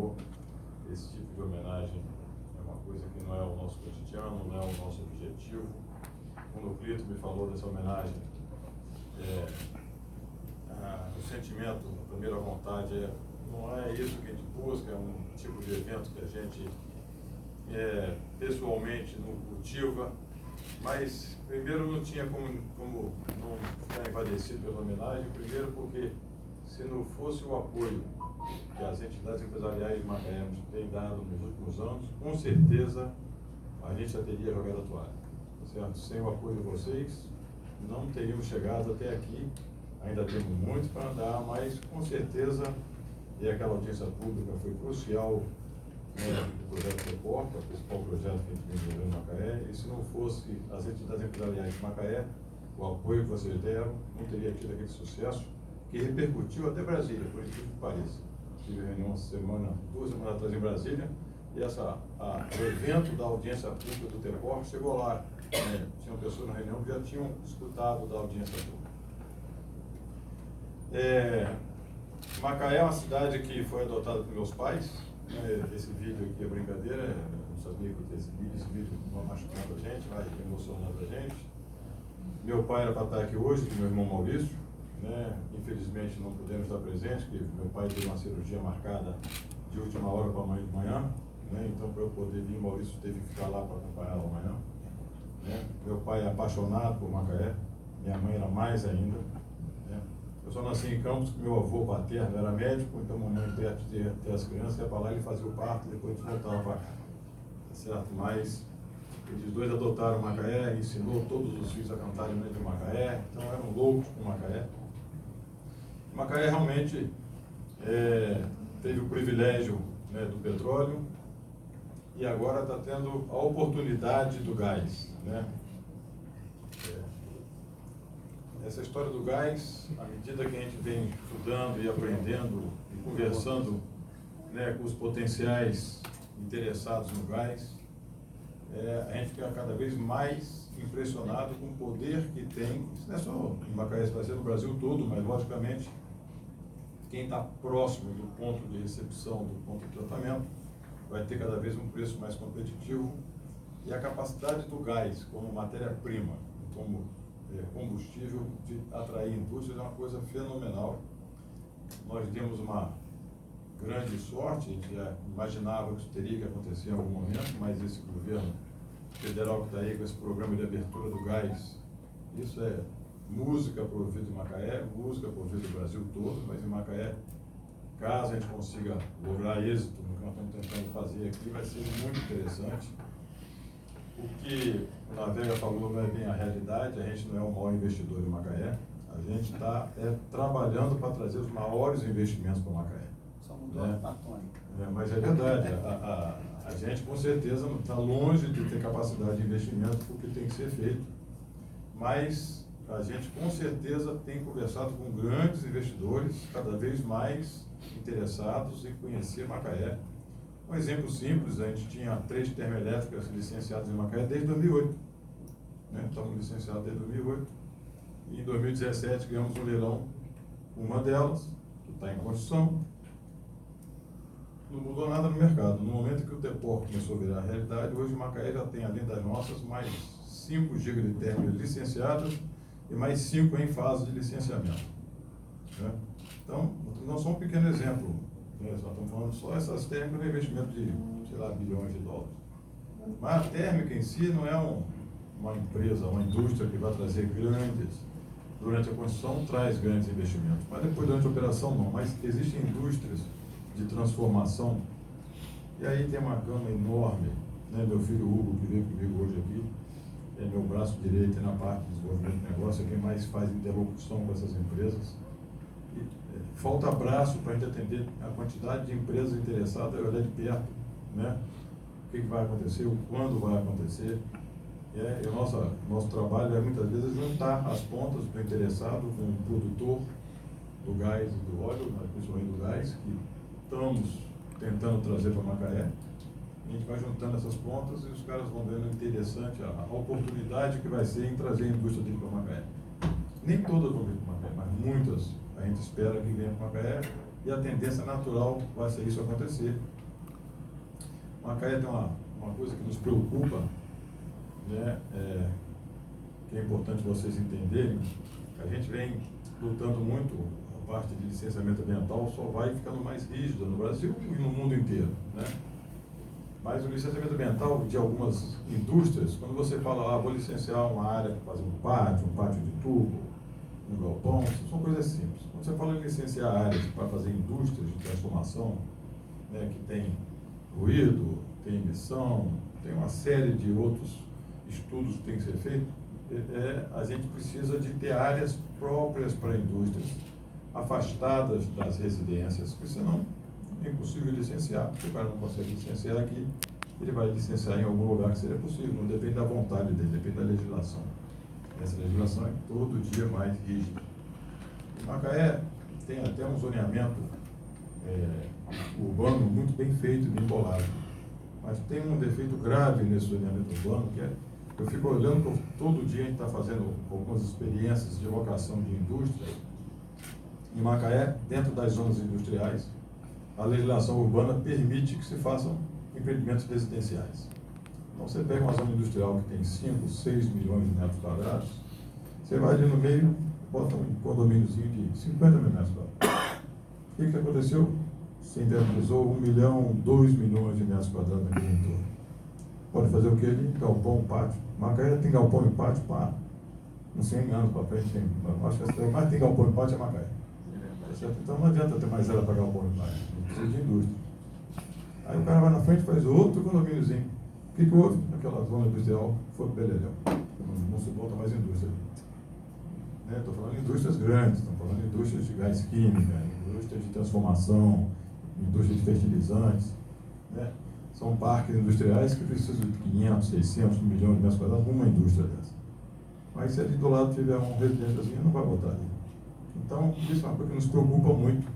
falou, esse tipo de homenagem é uma coisa que não é o nosso cotidiano, não é o nosso objetivo. Quando o Clito me falou dessa homenagem, o sentimento, a primeira vontade não é isso que a gente busca, é um tipo de evento que a gente pessoalmente não cultiva, mas primeiro não tinha como não ficar envadecido pela homenagem, primeiro porque se não fosse o apoio que as entidades empresariais de Macaé nos têm dado nos últimos anos, com certeza a gente já teria jogado a toalha, certo? Sem o apoio de vocês, não teríamos chegado até aqui. Ainda temos muito para andar, mas com certeza, e aquela audiência pública foi crucial, do projeto Report, o principal projeto que a gente vem desenvolvendo em Macaé, e se não fosse as entidades empresariais de Macaé, o apoio que vocês deram, não teria tido aquele sucesso, que repercutiu até Brasília, por incrível que pareça. Tive reunião 2 semanas atrás em Brasília, e o evento da audiência pública do Report chegou lá. Tinham pessoas na reunião que já tinham escutado da audiência pública. Macaé é uma cidade que foi adotada por meus pais. Esse vídeo aqui é brincadeira, eu não sabia que esse vídeo não machucando a gente, vai emocionando a gente. Meu pai era para estar aqui hoje, com meu irmão Maurício, infelizmente não pudemos estar presentes, porque meu pai teve uma cirurgia marcada de última hora para amanhã de manhã, então para eu poder vir, Maurício teve que ficar lá para acompanhá-lo amanhã. Meu pai é apaixonado por Macaé, minha mãe era mais ainda. Eu só nasci em Campos, porque meu avô paterno era médico, então a mamãe perto de ter as crianças, ia para lá, ele fazia o parto, depois a gente voltava para cá. Certo? Mas eles dois adotaram Macaé, ensinou todos os filhos a cantarem no meio de Macaé, então eram loucos com Macaé. Macaé realmente teve o privilégio do petróleo e agora está tendo a oportunidade do gás. Essa história do gás, à medida que a gente vem estudando e aprendendo e conversando com os potenciais interessados no gás, a gente fica cada vez mais impressionado com o poder que tem, isso não é só em Macaé, vai ser no Brasil todo, mas logicamente quem está próximo do ponto de recepção, do ponto de tratamento, vai ter cada vez um preço mais competitivo, e a capacidade do gás como matéria-prima, como combustível de atrair indústrias é uma coisa fenomenal. Nós temos uma grande sorte, a gente já imaginava que isso teria que acontecer em algum momento, mas esse governo federal que está aí com esse programa de abertura do gás, isso é música para o ouvido de Macaé, música para o ouvido do Brasil todo, mas em Macaé, caso a gente consiga lograr êxito no que nós estamos tentando fazer aqui, vai ser muito interessante. O que o Navega falou não é bem a realidade, a gente não é o maior investidor de Macaé, a gente está trabalhando para trazer os maiores investimentos para Macaé. Só mudou a tônica. Mas é verdade, a gente com certeza está longe de ter capacidade de investimento porque tem que ser feito, mas a gente com certeza tem conversado com grandes investidores, cada vez mais interessados em conhecer Macaé. Um exemplo simples, a gente tinha 3 termoelétricas licenciadas em Macaé desde 2008. Estamos licenciados desde 2008. E em 2017 ganhamos um leilão, uma delas, que está em construção. Não mudou nada no mercado. No momento que o Tepor começou a virar realidade, hoje Macaé já tem, além das nossas, mais 5 GB de térmicas licenciadas e mais 5 em fase de licenciamento. Então, nós somos um pequeno exemplo. Nós estamos falando só essas térmicas de investimento de, bilhões de dólares. Mas a térmica em si não é uma empresa, uma indústria que vai trazer durante a construção traz grandes investimentos. Mas depois, durante a operação, não. Mas existem indústrias de transformação. E aí tem uma gama enorme. Meu filho Hugo, que veio comigo hoje aqui, é meu braço direito na parte de desenvolvimento de negócio, é quem mais faz interlocução com essas empresas. Falta braço para a gente atender a quantidade de empresas interessadas e olhar de perto, o que vai acontecer, o quando vai acontecer. E o nosso trabalho é muitas vezes juntar as pontas do interessado com o produtor do gás e do óleo, principalmente do gás, que estamos tentando trazer para Macaé. A gente vai juntando essas pontas e os caras vão vendo interessante a oportunidade que vai ser em trazer a indústria dele para Macaé. Nem todas vão vir para Macaé, mas muitas a gente espera que venham para Macaé, e a tendência natural vai ser isso acontecer. Macaé tem uma coisa que nos preocupa, né, que é importante vocês entenderem, que a gente vem lutando muito, a parte de licenciamento ambiental só vai ficando mais rígida no Brasil e no mundo inteiro, né? Mas o licenciamento ambiental de algumas indústrias, quando você fala, vou licenciar uma área para fazer um pátio de tubo, um galpão, são coisas simples. Quando você fala em licenciar áreas para fazer indústrias de transformação, né, que tem ruído, tem emissão, tem uma série de outros estudos que tem que ser feito, a gente precisa de ter áreas próprias para indústrias, afastadas das residências, porque senão é impossível licenciar. Se o cara não consegue licenciar aqui, ele vai licenciar em algum lugar que seria possível, não depende da vontade dele, depende da legislação. Essa legislação é todo dia mais rígida. Em Macaé tem até um zoneamento urbano muito bem feito e bem bolado. Mas tem um defeito grave nesse zoneamento urbano, que é, eu fico olhando, todo dia a gente está fazendo algumas experiências de locação de indústrias. Em Macaé, dentro das zonas industriais, a legislação urbana permite que se façam empreendimentos residenciais. Então, você pega uma zona industrial que tem 5, 6 milhões de metros quadrados, você vai ali no meio, bota um condomíniozinho de 50 mil metros quadrados. O que aconteceu? Você internalizou 1 milhão, 2 milhões de metros quadrados naquele entorno. Pode fazer o que ali? Galpão, pátio. Macaé tem galpão e pátio para uns 100 anos para frente. Acho que a cidade mais tem galpão e pátio é Macaé. Então não adianta ter mais área para galpão e pátio. Precisa de indústria. Aí o cara vai na frente e faz outro condomíniozinho. O que houve? Naquela zona industrial foi o beleléu. Não se bota mais indústria. Estou falando de indústrias grandes, estou falando de indústrias de gás química, indústrias de transformação, indústrias de fertilizantes. Né? São parques industriais que precisam de 500, 600 milhões de metros quadrados numa indústria dessa. Mas se ali do lado tiver um residênciozinho, não vai botar ali. Então, isso é uma coisa que nos preocupa muito.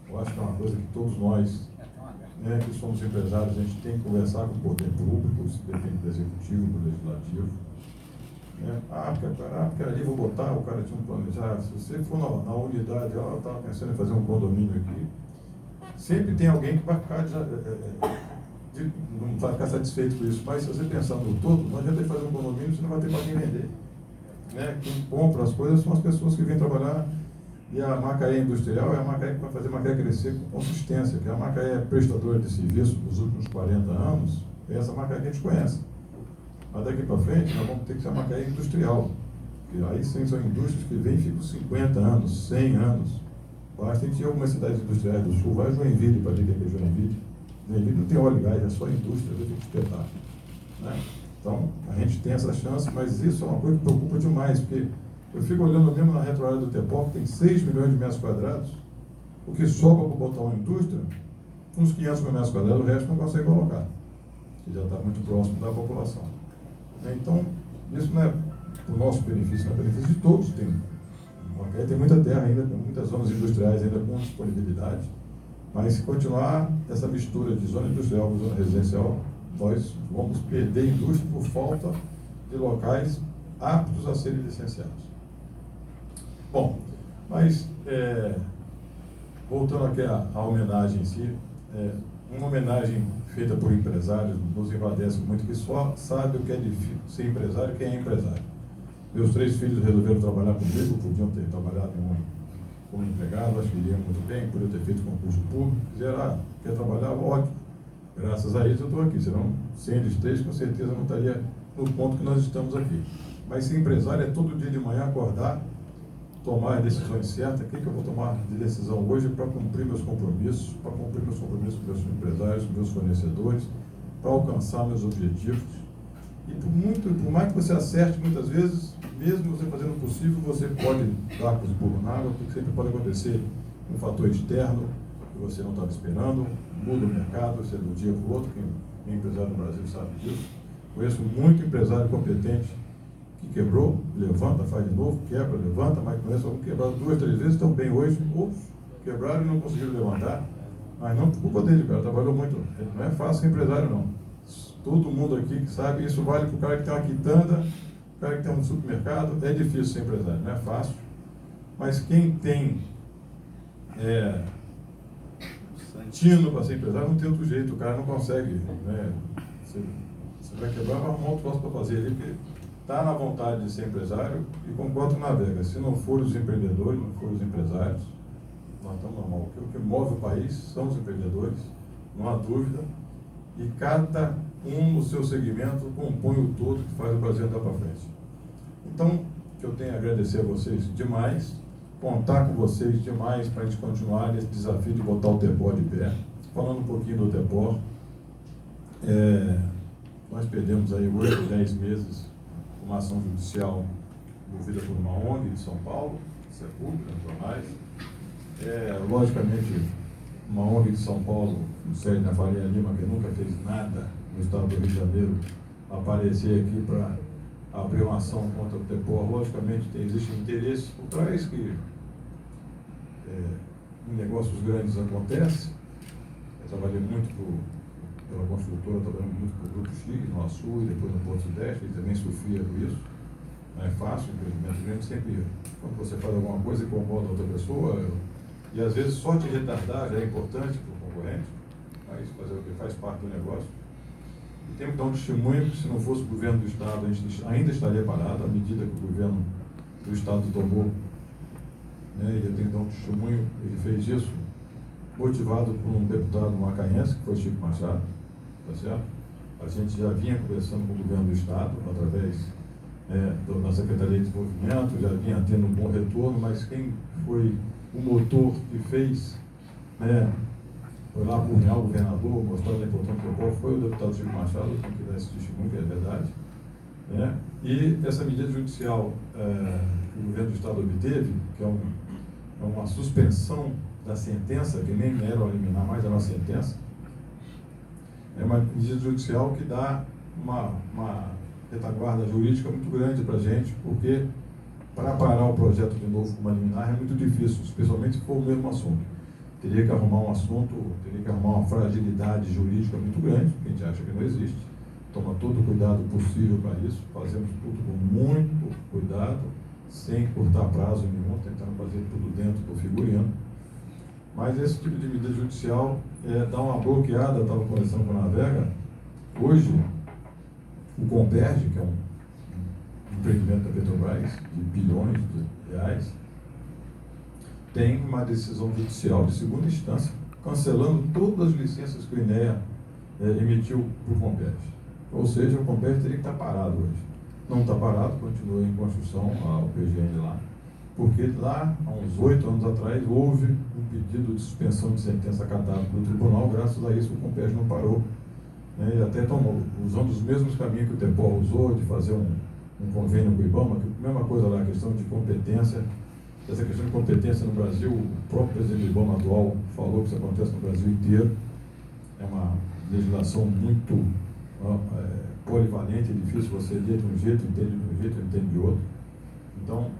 Eu acho que é uma coisa que todos nós, né, que somos empresários, a gente tem que conversar com o poder público, se depende do executivo, do legislativo. Né? Porque ali vou botar, o cara tinha um planejado. Se você for na unidade, eu estava pensando em fazer um condomínio aqui, sempre tem alguém que vai ficar não vai ficar satisfeito com isso, mas se você pensar no todo, não adianta fazer um condomínio, você não vai ter para quem vender. Né? Quem compra as coisas são as pessoas que vêm trabalhar, e a Macaé Industrial é a Macaé que vai fazer a Macaé crescer com consistência, que a Macaé é prestadora de serviço nos últimos 40 anos, é essa Macaé que a gente conhece. Mas daqui para frente, nós vamos ter que ser a Macaé Industrial, que aí sim são indústrias que vêm e ficam 50 anos, 100 anos. Basta a gente ir a algumas cidades industriais do sul, vai Joinville, para dizer que é Joinville. Joinville não tem óleo e gás, é só indústria, tem que espetar. Né? Então, a gente tem essa chance, mas isso é uma coisa que preocupa demais, porque eu fico olhando mesmo na retroárea do Tepop, tem 6 milhões de metros quadrados, o que sobra para botar uma indústria, uns 500 mil metros quadrados, o resto não consegue colocar, que já está muito próximo da população. Então, isso não é para o nosso benefício, é para o benefício de todos. Tem muita terra ainda, tem muitas zonas industriais ainda com disponibilidade, mas se continuar essa mistura de zona industrial com zona residencial, nós vamos perder a indústria por falta de locais aptos a serem licenciados. Bom, mas voltando aqui à homenagem em si, uma homenagem feita por empresários nos envadece muito, que só sabe o que é difícil ser empresário quem é empresário. Meus 3 filhos resolveram trabalhar comigo, podiam ter trabalhado como empregado, acho que iriam muito bem, podiam ter feito concurso público, quiseram, quer trabalhar, ótimo. Graças a eles eu estou aqui, senão, sem eles 3, com certeza não estaria no ponto que nós estamos aqui. Mas ser empresário é todo dia de manhã acordar, tomar as decisões certas. O que eu vou tomar de decisão hoje para cumprir meus compromissos, com meus empresários, com meus fornecedores, para alcançar meus objetivos. E por mais que você acerte muitas vezes, mesmo você fazendo o possível, você pode dar com os burros na água, porque sempre pode acontecer um fator externo que você não estava esperando, muda o mercado, você de um dia para o outro, quem é empresário no Brasil sabe disso. Conheço muito empresário competente que quebrou, levanta, faz de novo, quebra, levanta, mas conheço algum quebrado 2, 3 vezes, estão bem hoje, ou quebraram e não conseguiram levantar, mas não por culpa dele, o cara trabalhou muito. Não é fácil ser empresário, não. Todo mundo aqui que sabe, isso vale para o cara que tem uma quitanda, o cara que tem um supermercado, é difícil ser empresário, não é fácil. Mas quem tem tino para ser empresário, não tem outro jeito, o cara não consegue, né? Você vai quebrar, vai arrumar outro troço para fazer ali, porque está na vontade de ser empresário e concordo com navega. Se não forem os empreendedores, não forem os empresários, nós estamos normal. O que move o país são os empreendedores, não há dúvida, e cada um no seu segmento compõe o todo que faz o Brasil andar para frente. Então, que eu tenho a agradecer a vocês demais, contar com vocês demais para a gente continuar nesse desafio de botar o TEPOR de pé. Falando um pouquinho do TEPOR, nós perdemos aí 8, 10 meses uma ação judicial movida por uma ONG de São Paulo, isso é público, jornais. Logicamente, uma ONG de São Paulo, no sede da Faria Lima, que nunca fez nada no estado do Rio de Janeiro, aparecer aqui para abrir uma ação contra o TEPOR. Logicamente, existe interesse por trás que em negócios grandes acontece. Eu trabalhei muito pela construtora, trabalhando muito para o Grupo X, no Açu, e depois no Porto Sudeste, e também sofria com isso. Não é fácil, empreendimento grande sempre, quando você faz alguma coisa, incomoda outra pessoa, e às vezes só te retardar já é importante para o concorrente, mas fazer o que faz parte do negócio. E temos que dar um testemunho que, se não fosse o governo do Estado, a gente ainda estaria parado, à medida que o governo do Estado tomou, né, e eu tenho que dar um testemunho. Ele fez isso motivado por um deputado macaense, que foi Chico Machado, tá certo? A gente já vinha conversando com o governo do Estado, através da Secretaria de Desenvolvimento, já vinha tendo um bom retorno, mas quem foi o motor que fez, foi lá apurrear o governador, mostrando a importância do povo, foi o deputado Chico Machado. Eu tenho que dar esse testemunho, que é verdade. E essa medida judicial que o governo do Estado obteve, que é uma suspensão da sentença, que nem era o liminar mais, era uma sentença, é uma medida judicial que dá uma retaguarda jurídica muito grande para a gente, porque para parar o projeto de novo com uma liminar é muito difícil, especialmente se for o mesmo assunto. Teria que arrumar um assunto, teria que arrumar uma fragilidade jurídica muito grande, que a gente acha que não existe. Toma todo o cuidado possível para isso, fazemos tudo com muito cuidado, sem cortar prazo nenhum, tentando fazer tudo dentro do figurino. Mas esse tipo de medida judicial dá uma bloqueada. Eu estava conversando com a Navega. Hoje, o Comperj, que é um empreendimento da Petrobras, de bilhões de reais, tem uma decisão judicial de segunda instância, cancelando todas as licenças que o INEA emitiu para o Comperj. Ou seja, o Comperj teria que estar parado hoje. Não está parado, continua em construção o PGN lá, porque lá, há uns 8 anos atrás, houve um pedido de suspensão de sentença acatado pelo tribunal. Graças a isso, o Comperj não parou, e até tomou, usando os mesmos caminhos que o TEPOR usou, de fazer um convênio com o IBAMA, que a mesma coisa lá, a questão de competência. Essa questão de competência no Brasil, o próprio presidente do IBAMA atual falou que isso acontece no Brasil inteiro. É uma legislação muito polivalente, é difícil você ler de um jeito, entende de um jeito, entende de outro. Então,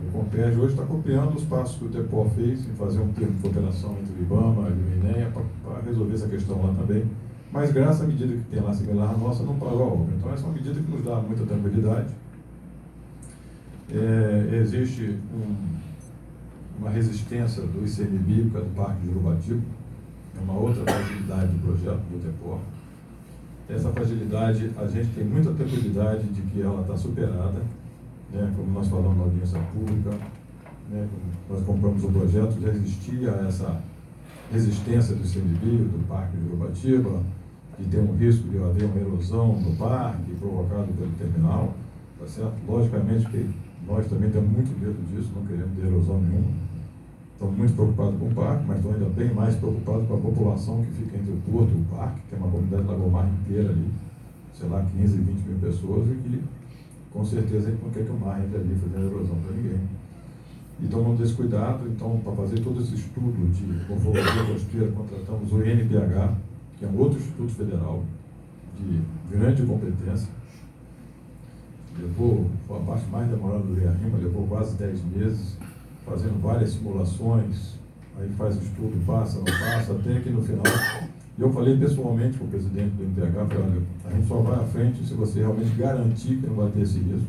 o Comperj hoje está copiando os passos que o TEPOR fez em fazer um termo de cooperação entre o IBAMA e o INEA para resolver essa questão lá também. Mas, graças à medida que tem lá similar à nossa, não parou a obra. Então, essa é uma medida que nos dá muita tranquilidade. Existe uma resistência do ICMBio, que é do Parque de Jurubatiba, é uma outra fragilidade do projeto do TEPOR. Essa fragilidade, a gente tem muita tranquilidade de que ela está superada, como nós falamos na audiência pública, quando nós compramos o projeto, já existia essa resistência do ICMBio, do Parque de Jurubatiba, de ter um risco de haver uma erosão no parque provocado pelo terminal, tá certo? Logicamente que nós também temos muito medo disso, não queremos ter erosão nenhuma. Estamos muito preocupados com o parque, mas estamos ainda bem mais preocupados com a população que fica entre o porto e o parque, que é uma comunidade lagomar inteira ali, sei lá, 15, 20 mil pessoas, e que com certeza a gente não quer que o mar entre ali fazendo erosão para ninguém. E tomamos esse cuidado. Então, para fazer todo esse estudo de morfologia costeira, contratamos o INPH, que é um outro instituto federal de grande competência. Foi a parte mais demorada do RIA-RIMA, levou quase 10 meses, fazendo várias simulações, aí faz o estudo, passa, não passa, até que no final, eu falei pessoalmente com o presidente do INPH, falei, olha, a gente só vai à frente se você realmente garantir que não vai ter esse risco.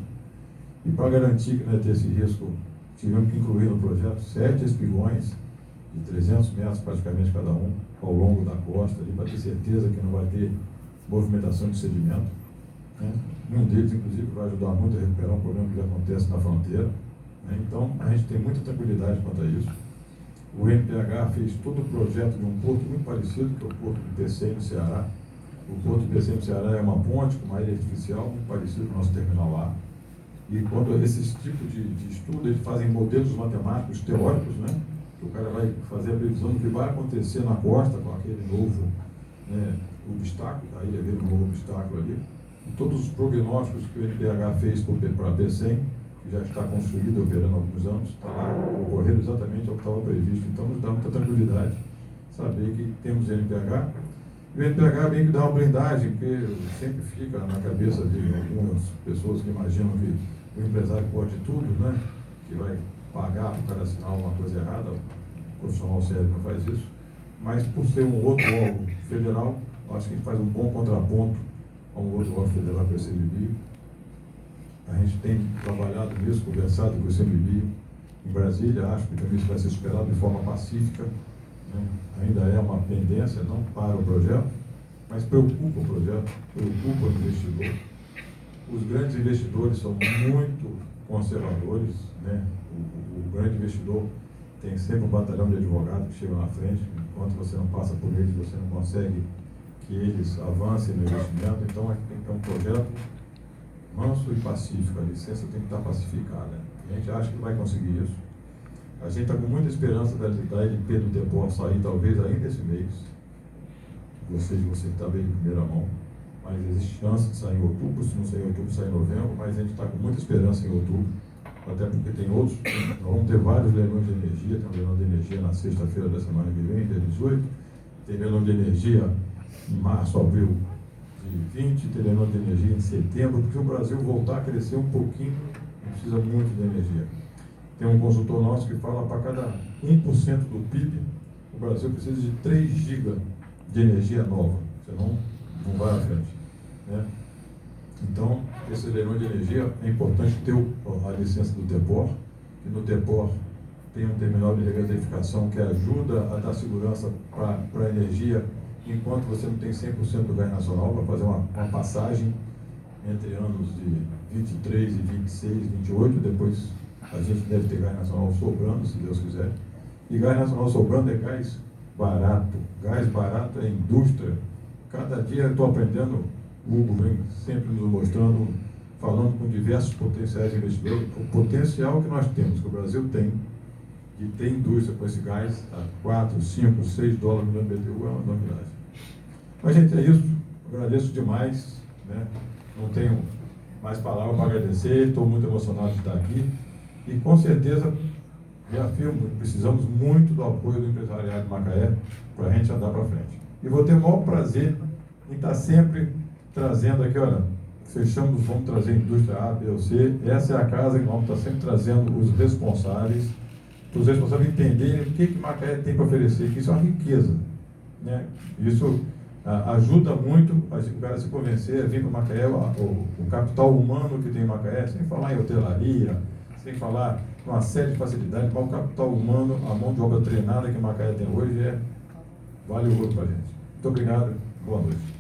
E para garantir que não vai ter esse risco, tivemos que incluir no projeto 7 espigões de 300 metros praticamente cada um, ao longo da costa, para ter certeza que não vai ter movimentação de sedimento. Né? Um deles, inclusive, vai ajudar muito a recuperar um problema que acontece na fronteira. Né? Então, a gente tem muita tranquilidade quanto a isso. O NPH fez todo o projeto de um porto muito parecido, que é o Porto do Pecém, no Ceará. O Porto do Pecém, no Ceará, é uma ponte com uma ilha artificial, muito parecido com o nosso terminal lá. E quando esses tipos de estudo, eles fazem modelos matemáticos teóricos, né? O cara vai fazer a previsão do que vai acontecer na costa com aquele novo, né, obstáculo, a ilha vira um novo obstáculo ali. E todos os prognósticos que o NPH fez para a B100, que já está construído, operando há alguns anos, está lá ocorrendo exatamente ao que estava previsto. Então, nos dá muita tranquilidade saber que temos NPH. E o NPH bem que dá uma blindagem, porque sempre fica na cabeça de algumas pessoas que imaginam que o empresário pode tudo, né? Que vai pagar para o cara assinar alguma coisa errada. O profissional sério não faz isso. Mas, por ser um outro órgão federal, acho que a gente faz um bom contraponto a um outro órgão federal, que é o CMBio. A gente tem trabalhado nisso, conversado com o CMBio em Brasília. Acho que também isso vai ser superado de forma pacífica. Né? Ainda é uma pendência, não para o projeto, mas preocupa o projeto, preocupa o investidor. Os grandes investidores são muito conservadores, né? O grande investidor tem sempre um batalhão de advogados que chegam na frente. Enquanto você não passa por eles, você não consegue que eles avancem no investimento. Então, tem que ter um projeto manso e pacífico. A licença tem que estar pacificada. A gente acha que vai conseguir isso. A gente está com muita esperança da LP do Depor sair, talvez ainda esse mês. Você que está bem de primeira mão. Mas existe chance de sair em outubro. Se não sair em outubro, sair em novembro. Mas a gente está com muita esperança em outubro. Até porque tem outros. Nós vamos ter vários leilões de energia. Tem um leilão de energia na sexta-feira da semana que vem, dia 18. Tem leilão de energia em março, abril de 20. Tem leilão de energia em setembro. Porque o Brasil voltar a crescer um pouquinho, precisa muito de energia. Tem um consultor nosso que fala para cada 1% do PIB, o Brasil precisa de 3 GB de energia nova, senão não vai à frente. Né? Então, esse leilão de energia é importante ter a licença do Depor, que no Depor tem um terminal de regasificação que ajuda a dar segurança para a energia, enquanto você não tem 100% do gás nacional, para fazer uma passagem entre anos de 23 e 26, 28, depois a gente deve ter gás nacional sobrando, se Deus quiser. E gás nacional sobrando é gás barato. Gás barato é indústria. Cada dia eu estou aprendendo, o Hugo vem sempre nos mostrando, falando com diversos potenciais investidores, o potencial que nós temos, que o Brasil tem, de ter indústria com esse gás a 4, 5, 6 dólares no BTU é uma novidade. Mas, gente, é isso. Agradeço demais. Né? Não tenho mais palavras para agradecer. Estou muito emocionado de estar aqui. E, com certeza, reafirmo, precisamos muito do apoio do empresariado de Macaé para a gente andar para frente. E vou ter o maior prazer em estar sempre trazendo aqui, olha, fechamos, vamos trazer indústria A, B ou C. Essa é a casa que vamos estar sempre trazendo os responsáveis, para os responsáveis entenderem o que Macaé tem para oferecer, que isso é uma riqueza. Né? Isso ajuda muito o cara se convencer a vir para Macaé, o capital humano que tem em Macaé, sem falar em hotelaria, sem falar em uma série de facilidades, mas o capital humano, a mão de obra treinada que Macaé tem hoje vale o ouro para a gente. Muito obrigado, boa noite.